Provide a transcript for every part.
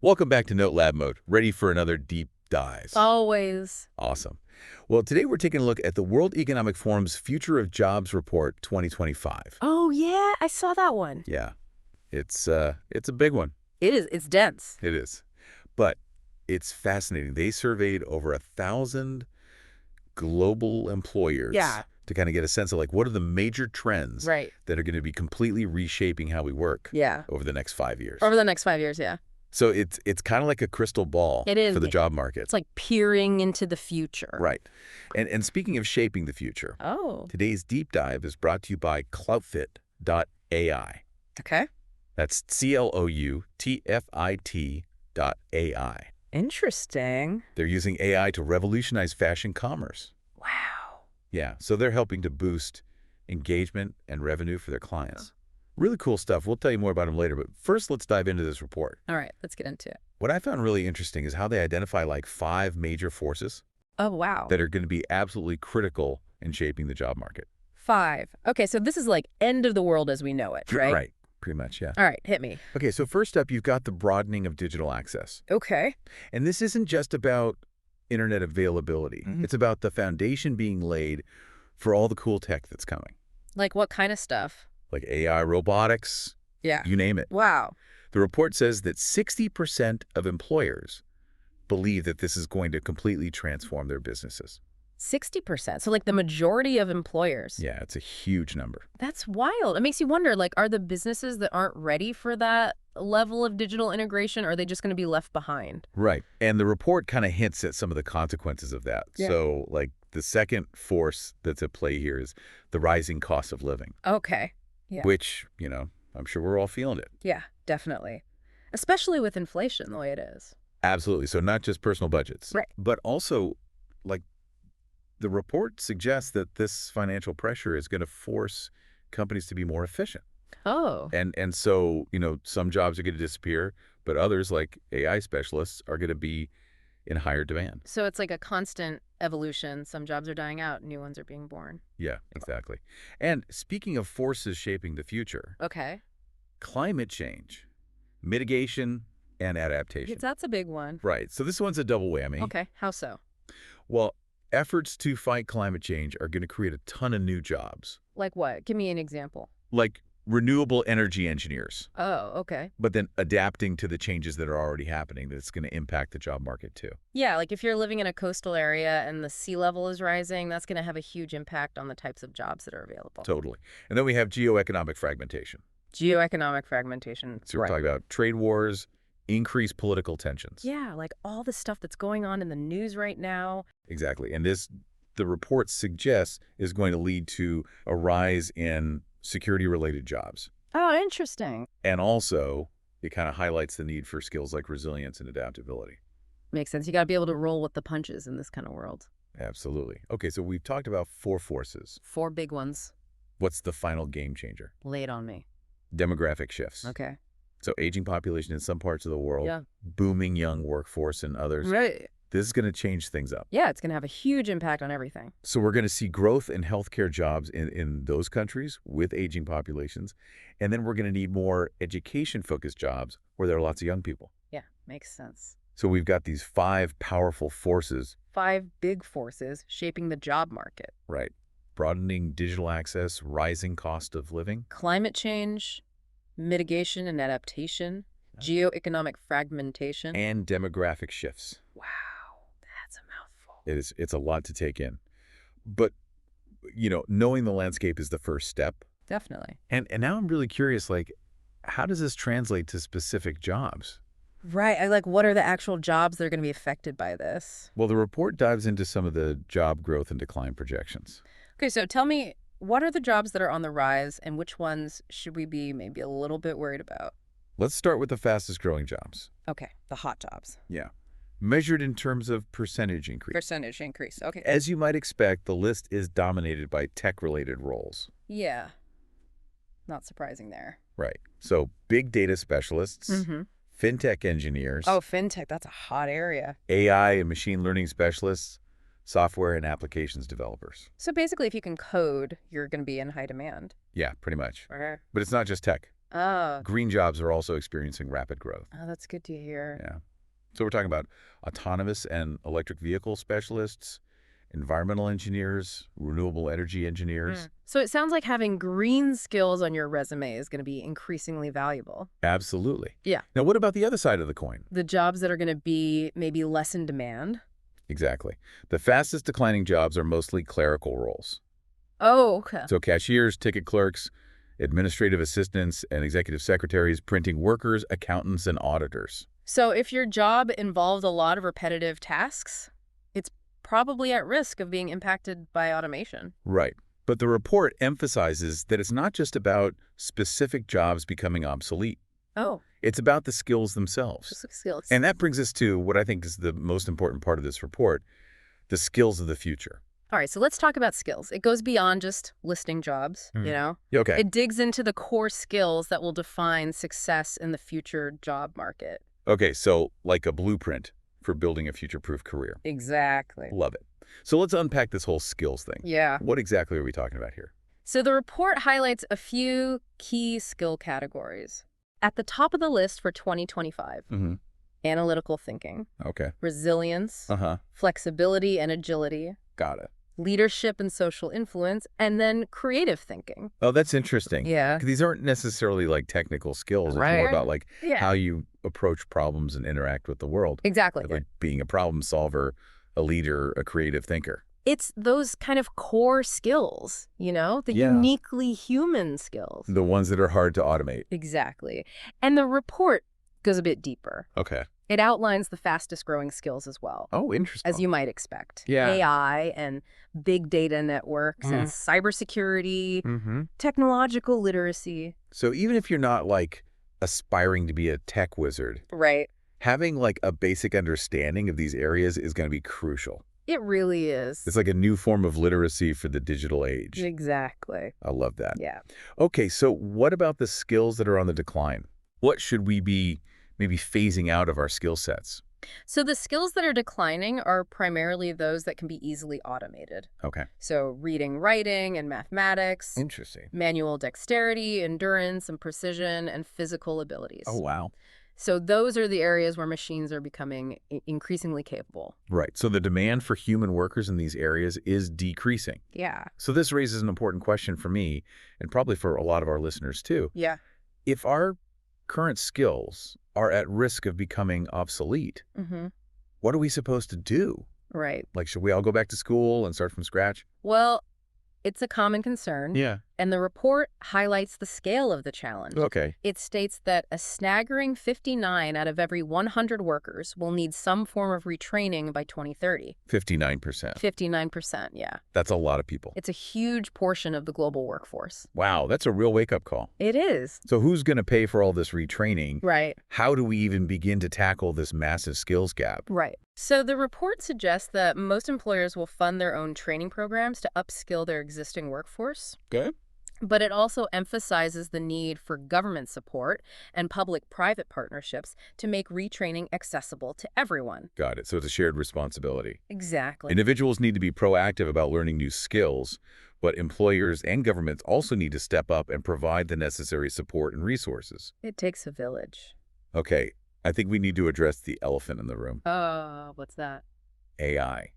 Welcome back to Note Lab Mode, ready for another deep dive. Always. Awesome. Well, today we're taking a look at the World Economic Forum's Future of Jobs Report 2025. Oh, yeah, I saw that one. Yeah, it's a big one. It is. It's dense. It is. But it's fascinating. They surveyed over 1,000 global employers Yeah. to kind of get a sense of like what are the major trends Right. that are going to be completely reshaping how we work Yeah. over the next 5 years. Over the next 5 years, yeah. So it's kind of like a crystal ball It is. for the job market. It's like peering into the future. Right. And speaking of shaping the future, Oh, today's deep dive is brought to you by Cloutfit.ai. okay. That's CLOUTFIT.ai. Interesting. They're using AI to revolutionize fashion commerce. Wow. Yeah, so they're helping to boost engagement and revenue for their clients. Really cool stuff. We'll tell you more about them later, but first let's dive into this report. All right, let's get into it. What I found really interesting is how they identify like 5 major forces Oh, wow. that are going to be absolutely critical in shaping the job market. 5. Okay, so this is like end of the world as we know it, right? Right. Pretty much, yeah. All right, hit me. Okay, so first up, you've got the broadening of digital access. Okay. And this isn't just about internet availability. Mhm. It's about the foundation being laid for all the cool tech that's coming, Like what kind of stuff? like AI, robotics, Yeah. you name it. Wow. The report says that 60% of employers believe that this is going to completely transform their businesses. 60%. So like the majority of employers. Yeah, it's a huge number. That's wild. It makes you wonder, like, are the businesses that aren't ready for that level of digital integration, are they just going to be left behind? Right. And the report kind of hints at some of the consequences of that. Yeah. So, like, the second force that's at play here is the rising cost of living, Okay. Yeah. which, I'm sure we're all feeling it. Yeah, definitely. Especially with inflation the way it is. Absolutely. So not just personal budgets, Right. but also, like, the report suggests that this financial pressure is going to force companies to be more efficient. Oh. And so, some jobs are going to disappear, but others, like AI specialists, are going to be in higher demand. So it's like a constant evolution. Some jobs are dying out, new ones are being born. Yeah, exactly. And speaking of forces shaping the future, Okay. climate change, mitigation, and adaptation. That's a big one. Right. So this one's a double whammy. Okay. How so? Well, efforts to fight climate change are going to create a ton of new jobs, Like what? Give me an example. like renewable energy engineers, Oh, okay. but then adapting to the changes that are already happening that's going to impact the job market too. Yeah, like if you're living in a coastal area and the sea level is rising, that's going to have a huge impact on the types of jobs that are available. Totally. And then we have geoeconomic fragmentation. Geoeconomic fragmentation. So we're talking about trade wars, increased political tensions. Yeah, like all the stuff that's going on in the news right now. Exactly. And this, the report suggests, is going to lead to a rise in security-related jobs. Oh, interesting. And also, it kind of highlights the need for skills like resilience and adaptability. Makes sense. You got to be able to roll with the punches in this kind of world. Absolutely. Okay, so we've talked about 4 forces. 4 big ones. What's the final game changer? Lay it on me. Demographic shifts. Okay. So aging population in some parts of the world, Yeah. booming young workforce in others. Right. This is going to change things up. Yeah, it's going to have a huge impact on everything. So we're going to see growth in healthcare jobs in those countries with aging populations. And then we're going to need more education-focused jobs where there are lots of young people. Yeah, makes sense. So we've got these 5 powerful forces, 5 big forces shaping the job market. right? Broadening digital access, rising cost of living. Climate change, mitigation and adaptation, geoeconomic fragmentation. And demographic shifts. Wow, that's a mouthful. It's a lot to take in. But, knowing the landscape is the first step. Definitely. And now I'm really curious, like, how does this translate to specific jobs? Right. What are the actual jobs that are going to be affected by this? Well, the report dives into some of the job growth and decline projections. Okay, so tell me, what are the jobs that are on the rise and which ones should we be maybe a little bit worried about? Let's start with the fastest growing jobs. Okay, the hot jobs. Yeah. Measured in terms of percentage increase. Percentage increase. Okay. As you might expect, the list is dominated by tech-related roles. Yeah. Not surprising there. Right. So big data specialists, Mm-hmm. fintech engineers, Oh, fintech, that's a hot area. AI and machine learning specialists, software and applications developers. So basically, if you can code, you're going to be in high demand. Yeah, pretty much. Okay. But it's not just tech. Oh, Green jobs are also experiencing rapid growth. oh, that's good to hear. Yeah. So we're talking about autonomous and electric vehicle specialists, environmental engineers, renewable energy engineers. So it sounds like having green skills on your resume is going to be increasingly valuable. Absolutely. Yeah. Now, what about the other side of the coin? The jobs that are going to be maybe less in demand. Exactly. The fastest declining jobs are mostly clerical roles. Oh, okay. So cashiers, ticket clerks, administrative assistants, and executive secretaries, printing workers, accountants, and auditors. So if your job involved a lot of repetitive tasks, it's probably at risk of being impacted by automation. Right. But the report emphasizes that it's not just about specific jobs becoming obsolete. Oh, It's about the skills themselves. specific skills. And that brings us to what I think is the most important part of this report, the skills of the future. All right, so let's talk about skills. It goes beyond just listing jobs, Mm. you know? Yeah, okay. It digs into the core skills that will define success in the future job market. Okay, so like a blueprint for building a future-proof career. Exactly. Love it. So let's unpack this whole skills thing. Yeah. What exactly are we talking about here? So the report highlights a few key skill categories. At the top of the list for 2025, Mm-hmm. analytical thinking, Okay. resilience, Uh-huh. flexibility and agility, Got it. leadership and social influence, and then creative thinking. Oh, that's interesting. Yeah. 'Cause these aren't necessarily like technical skills. It's more Right. about like Yeah. how you approach problems and interact with the world. Exactly. Like being a problem solver, a leader, a creative thinker. It's those kind of core skills, you know, the Yeah. uniquely human skills. The ones that are hard to automate. Exactly. And the report goes a bit deeper. Okay. It outlines the fastest growing skills as well, Oh, interesting. as you might expect. Yeah. AI and big data networks and cybersecurity, technological literacy. So even if you're not like aspiring to be a tech wizard, Right. having like a basic understanding of these areas is going to be crucial. It really is. It's like a new form of literacy for the digital age. Exactly. I love that. Yeah. Okay, so what about the skills that are on the decline? What should we be maybe phasing out of our skill sets? So the skills that are declining are primarily those that can be easily automated. Okay. So reading, writing, and mathematics, Interesting. manual dexterity, endurance, and precision, and physical abilities. Oh, wow. So those are the areas where machines are becoming increasingly capable. Right. So the demand for human workers in these areas is decreasing. Yeah. So this raises an important question for me, and probably for a lot of our listeners too. Yeah. If our current skills are at risk of becoming obsolete, Mm-hmm. what are we supposed to do? Right. Like, should we all go back to school and start from scratch? Well, it's a common concern. Yeah. And the report highlights the scale of the challenge. Okay. It states that a staggering 59 out of every 100 workers will need some form of retraining by 2030. 59%. 59%, yeah. That's a lot of people. It's a huge portion of the global workforce. Wow, that's a real wake-up call. It is. So who's going to pay for all this retraining? Right. How do we even begin to tackle this massive skills gap? Right. So the report suggests that most employers will fund their own training programs to upskill their existing workforce. Okay. But it also emphasizes the need for government support and public-private partnerships to make retraining accessible to everyone. Got it. So it's a shared responsibility. Exactly. Individuals need to be proactive about learning new skills, but employers and governments also need to step up and provide the necessary support and resources. It takes a village. Okay, I think we need to address the elephant in the room, What's that? AI.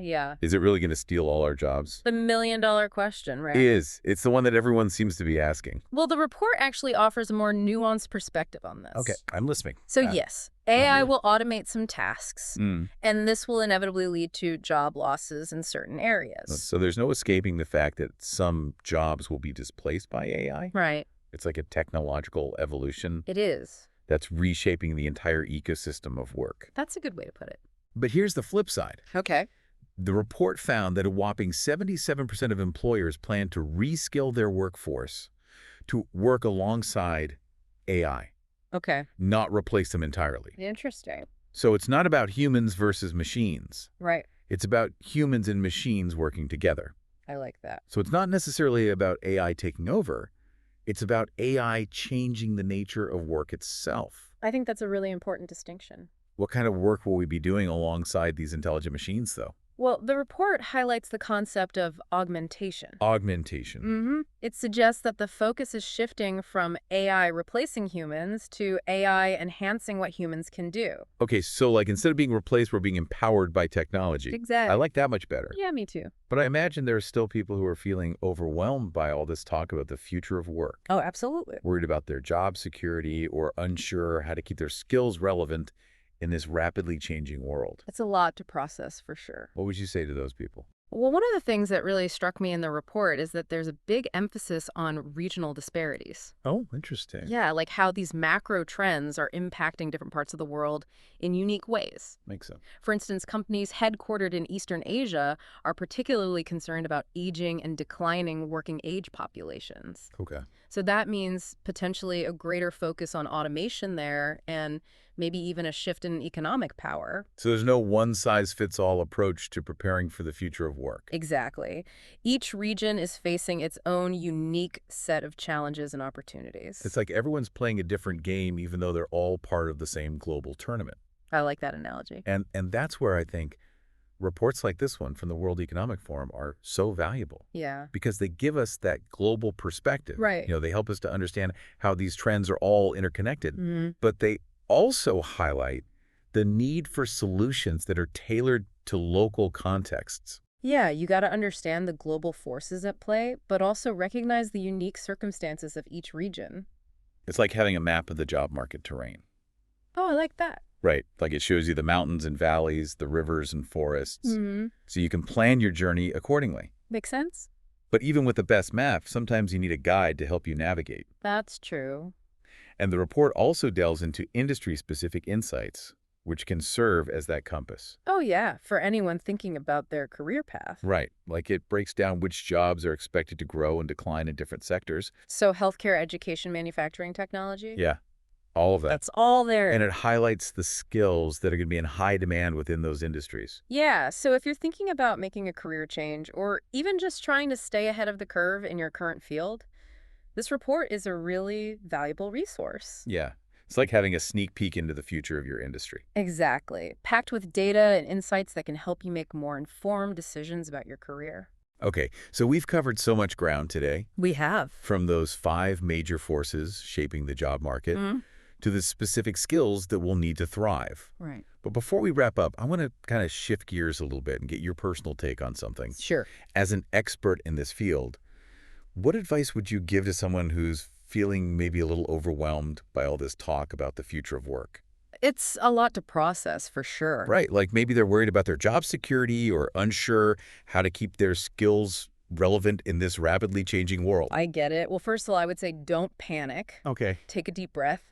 Yeah. Is it really going to steal all our jobs? The million-dollar question, right? It's the one that everyone seems to be asking. Well, the report actually offers a more nuanced perspective on this. Okay, I'm listening. So yes, AI yeah. will automate some tasks, and this will inevitably lead to job losses in certain areas. So there's no escaping the fact that some jobs will be displaced by AI. Right. It's like a technological evolution It is. that's reshaping the entire ecosystem of work. That's a good way to put it. But here's the flip side. Okay. The report found that a whopping 77% of employers plan to reskill their workforce to work alongside AI, Okay. not replace them entirely. Interesting. So it's not about humans versus machines. Right. It's about humans and machines working together. I like that. So it's not necessarily about AI taking over. It's about AI changing the nature of work itself. I think that's a really important distinction. What kind of work will we be doing alongside these intelligent machines, though? Well, the report highlights the concept of augmentation. Augmentation. It suggests that the focus is shifting from AI replacing humans to AI enhancing what humans can do. Okay, so like instead of being replaced, we're being empowered by technology. I Exactly. like that much better. Yeah, me too. But I imagine there are still people who are feeling overwhelmed by all this talk about the future of work, Oh, absolutely. worried about their job security or unsure how to keep their skills relevant in this rapidly changing world. It's a lot to process for sure. What would you say to those people? Well, one of the things that really struck me in the report is that there's a big emphasis on regional disparities. Oh, interesting. Yeah, like how these macro trends are impacting different parts of the world in unique ways. Makes sense. For instance, companies headquartered in Eastern Asia are particularly concerned about aging and declining working age populations. Okay. So that means potentially a greater focus on automation there and maybe even a shift in economic power. So there's no one-size-fits-all approach to preparing for the future of work. Exactly. Each region is facing its own unique set of challenges and It's opportunities. like everyone's playing a different game, even though they're all part of the same global tournament. I like that analogy. And that's where I think reports like this one from the World Economic Forum are so valuable Yeah. because they give us that global perspective. Right. They help us to understand how these trends are all interconnected, but they also highlight the need for solutions that are tailored to local contexts. Yeah, you got to understand the global forces at play, but also recognize the unique circumstances of each region. It's like having a map of the job market terrain. Oh, I like that. Right. Like it shows you the mountains and valleys, the rivers and forests, Mm-hmm. so you can plan your journey accordingly. Makes sense? But even with the best map, sometimes you need a guide to help you navigate. That's true. And the report also delves into industry-specific insights, which can serve as that compass. Oh, yeah, for anyone thinking about their career path. Right. Like it breaks down which jobs are expected to grow and decline in different sectors. So healthcare, education, manufacturing, technology? Yeah, all of that. That's all there. And it highlights the skills that are going to be in high demand within those industries. Yeah, so if you're thinking about making a career change or even just trying to stay ahead of the curve in your current field, this report is a really valuable resource. Yeah. It's like having a sneak peek into the future of your industry. Exactly. Packed with data and insights that can help you make more informed decisions about your career. Okay, so we've covered so much ground today, We have. from those 5 major forces shaping the job market Mm, to the specific skills that we'll need to thrive. right. But before we wrap up, I want to kind of shift gears a little bit and get your personal take on something. Sure. As an expert in this field, what advice would you give to someone who's feeling maybe a little overwhelmed by all this talk about the future of work? It's a lot to process for sure. Right, like maybe they're worried about their job security or unsure how to keep their skills relevant in this rapidly changing world. I get it. Well, first of all, I would say don't panic. Okay. Take a deep breath.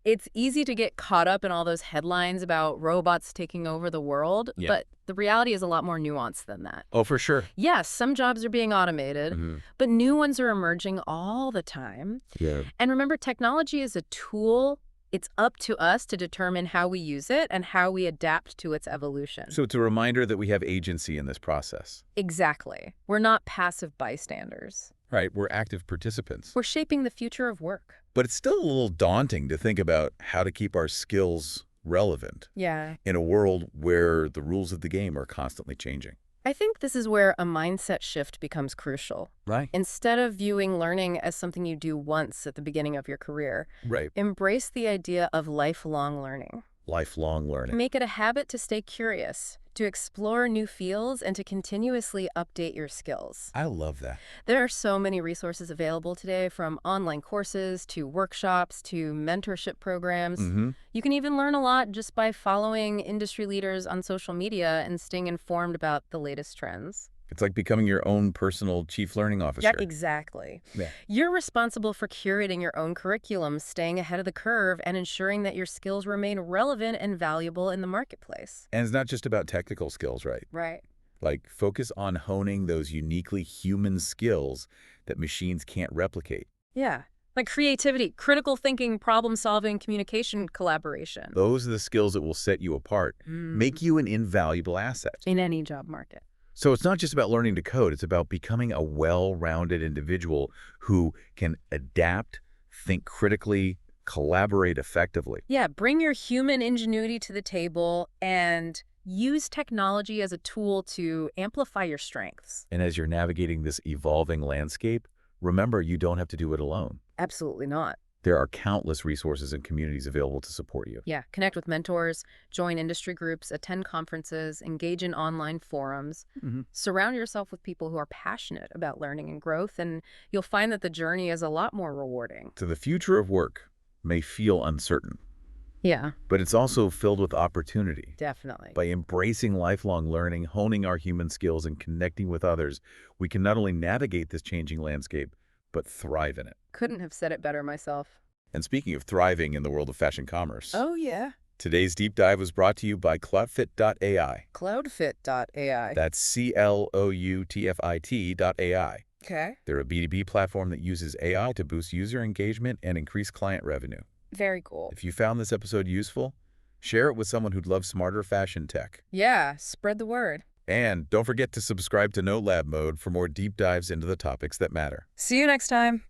It's easy to get caught up in all those headlines about robots taking over the world, Yeah. but the reality is a lot more nuanced than that. Oh, for sure. Yes, some jobs are being automated, Hmm. but new ones are emerging all the time. Yeah. And remember, technology is a tool. It's up to us to determine how we use it and how we adapt to its evolution. So it's a reminder that we have agency in this process. Exactly. We're not passive bystanders. Right, we're active participants. We're shaping the future of work. But it's still a little daunting to think about how to keep our skills relevant Yeah. in a world where the rules of the game are constantly changing. I think this is where a mindset shift becomes crucial. Right. Instead of viewing learning as something you do once at the beginning of your career, Right. embrace the idea of lifelong learning. Lifelong learning. Make it a habit to stay curious, to explore new fields, and to continuously update your skills. I love that. There are so many resources available today, from online courses to workshops to mentorship programs. Mm-hmm. You can even learn a lot just by following industry leaders on social media and staying informed about the latest trends. It's like becoming your own personal chief learning officer. Yeah, exactly. Yeah. You're responsible for curating your own curriculum, staying ahead of the curve, and ensuring that your skills remain relevant and valuable in the marketplace. And it's not just about technical skills, right? Right. Like focus on honing those uniquely human skills that machines can't replicate. Yeah. Like creativity, critical thinking, problem solving, communication, collaboration. Those are the skills that will set you apart, make you an invaluable asset. In any job market. So it's not just about learning to code, it's about becoming a well-rounded individual who can adapt, think critically, collaborate effectively. Yeah, bring your human ingenuity to the table and Use technology as a tool to amplify your strengths. And as you're navigating this evolving landscape, remember you don't have to do it alone. Absolutely not. There are countless resources and communities available to support you. Yeah, connect with mentors, join industry groups, attend conferences, engage in online forums. Mhm. Surround yourself with people who are passionate about learning and growth, and you'll find that the journey is a lot more rewarding. So the future of work may feel uncertain, Yeah, but it's also filled with opportunity. definitely. By embracing lifelong learning, honing our human skills, and connecting with others, we can not only navigate this changing landscape, but thrive in it. Couldn't have said it better myself. And speaking of thriving in the world of fashion commerce, Oh, yeah. today's deep dive was brought to you by Cloudfit.ai. Cloudfit.ai. That's CLOUTFIT.ai. Okay. They're a B2B platform that uses AI to boost user engagement and increase client revenue. Very cool. If you found this episode useful, share it with someone who'd love smarter fashion tech. Yeah, spread the word. And don't forget to subscribe to No Lab Mode for more deep dives into the topics that matter. See you next time.